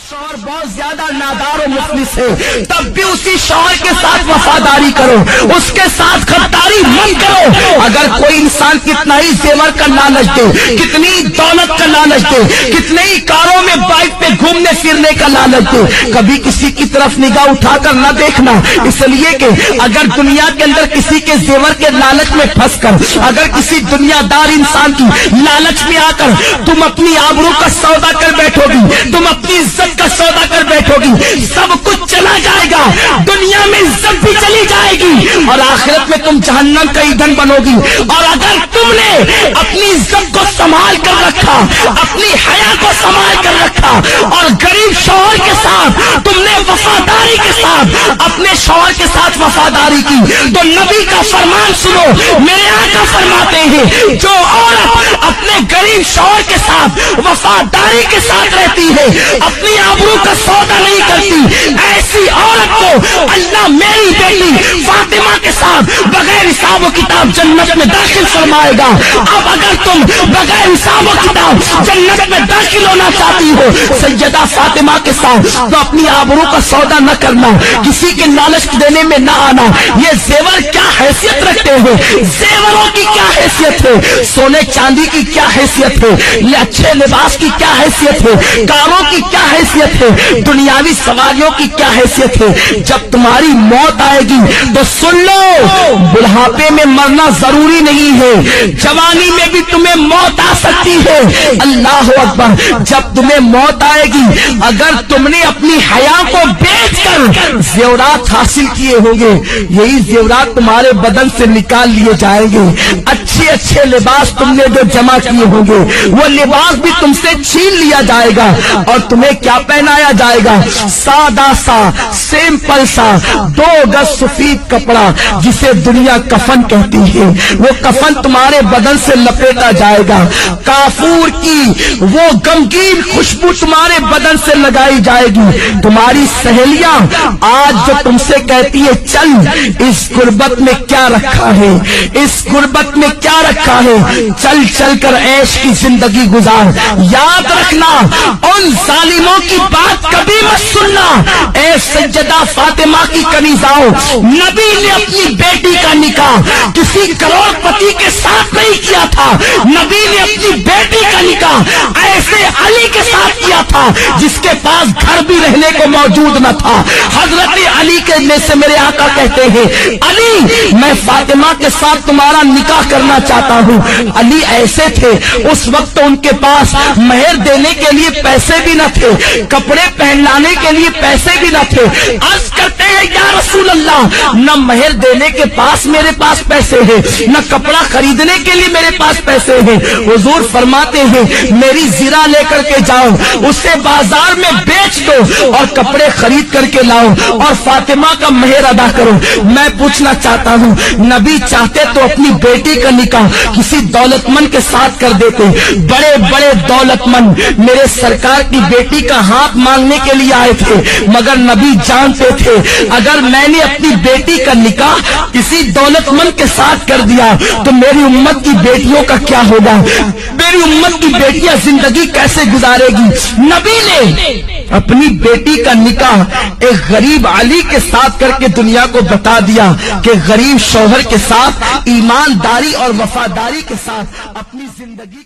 شوہر بہت زیادہ نادار و مفلس ہے، تب بھی اسی شوہر کے ساتھ وفاداری کرو، اس کے ساتھ غداری مت کرو۔ اگر کوئی انسان کتنا ہی زیور کا لالچ دے، کتنی دولت کا لالچ دے، کتنے ہی کاروں میں بائک پہ گھومنے پھرنے کا لالچ دے، کبھی کسی کی طرف نگاہ اٹھا کر نہ دیکھنا، اس لیے کہ اگر دنیا کے اندر کسی کے زیور کے لالچ میں پھنس کر، اگر کسی دنیا دار انسان کی لالچ میں آ کر تم اپنی آبرو کا سودا کر بیٹھو گی، تم اپنی عزت کا سودا کر بیٹھو گی، سب کچھ چلا جائے گا، دنیا میں عزت بھی چلی جائے گی اور آخرت میں تم جہنم کا ایندھن بنو گی۔ اور اگر تم نے اپنی عزت کو سنبھال کر رکھا، اپنی حیا کو سنبھال کر رکھا اور غریب شوہر کے ساتھ تم نے وفاداری کے ساتھ اپنے شوہر کے ساتھ وفاداری کی، تو نبی کا فرمان سنو، میرے آقا فرماتے ہیں جو عورت اپنے غریب شوہر کے ساتھ وفاداری کے ساتھ رہتی ہے، اپنی آبرو کا سودا نہیں کرتی، ایسی عورت کو اللہ میری بیٹی فاطمہ کے ساتھ بغیر حساب و کتاب جنت میں داخل فرمائے گا۔ اب اگر تم بغیر حساب و کتاب جنت میں داخل ہونا چاہتی ہو سیدہ فاطمہ کے ساتھ، تو اپنی آبرو کا سودا نہ کرنا، کسی کے لالچ دینے میں نہ آنا۔ یہ زیور کیا حیثیت رکھتے ہیں، زیوروں کی کیا حیثیت ہے، سونے چاندی کی کیا حیثیت ہے، یہ اچھے لباس کی کیا حیثیت ہے، کاروں کی کیا حیثیت ہے، دنیاوی سواریوں کی کیا حیثیت ہے۔ جب تمہاری موت آئے گی تو سن لو، بڑھاپے میں مرنا ضروری نہیں ہے، جوانی میں بھی تمہیں موت آ سکتی ہے۔ اللہ اکبر، جب تمہیں موت آئے گی، اگر تم نے اپنی حیا کو بیچ کر زیورات حاصل کیے ہوں گے، یہی زیورات تمہارے بدن سے نکال لیے جائیں گے، اچھے اچھے لباس تم نے جو جمع کیے ہوں گے وہ لباس بھی تم سے چھین لیا جائے گا، اور تمہیں کیا پہنایا جائے گا، سادہ سا سمپل سا 2 گز سفید کپڑا جسے دنیا کفن کہتی ہے، وہ کفن تمہارے بدن سے لپیٹا جائے گا، کافور کی وہ غمگین خوشبو تمہارے بدن سے لگائی جائے گی۔ تمہاری سہیلیاں آج جو تم سے کہتی ہے چل اس غربت میں کیا رکھا ہے، اس غربت میں کیا رکھا ہے، چل چل کر عیش کی زندگی گزار، یاد رکھنا ان ظالموں کی بات کبھی مت سننا۔ اے سیدہ فاطمہ کی کنیزاؤں، نبی نے اپنی بیٹی کا نکاح کسی کروڑ پتی کے ساتھ نہیں کیا تھا، نبی نے اپنی بیٹی کا نکاح ایسے علی کے ساتھ کیا تھا جس کے پاس گھر بھی رہنے کو موجود نہ تھا۔ حضرت علی کے میں سے میرے آقا کہتے ہیں علی میں فاطمہ کے ساتھ تمہارا نکاح کرنا چاہتا ہوں۔ علی ایسے تھے اس وقت ان کے پاس مہر دینے کے لیے پیسے بھی نہ تھے، کپڑے پہنانے کے لیے پیسے بھی نہ تھے، عرض کرتے ہیں یا رسول اللہ نہ مہر دینے کے پاس میرے پاس پیسے ہیں، نہ کپڑا خریدنے کے لیے میرے پاس پیسے ہیں۔ حضور فرماتے ہیں میری زرہ لے کر کے جاؤ، اسے بازار میں بیچ دو اور کپڑے خرید کر کے لاؤ اور فاطمہ کا مہر ادا کرو۔ میں پوچھنا چاہتا ہوں نبی چاہتے تو اپنی بیٹی کا نکاح کسی دولت مند کے ساتھ کر دیتے، بڑے بڑے دولت مند میرے سرکار کی بیٹی کا ہاتھ مانگنے کے لیے آئے تھے، مگر نبی جانتے تھے اگر میں نے اپنی بیٹی کا نکاح کسی دولت مند کے ساتھ کر دیا تو میری امت کی بیٹیوں کا کیا ہوگا، میری امت کی بیٹیاں زندگی کیسے گزارے گی۔ نبی نے اپنی بیٹی کا نکاح ایک غریب علی کے ساتھ کر کے دنیا کو بتا دیا کہ غریب شوہر کے ساتھ ایمانداری اور وفاداری کے ساتھ اپنی زندگی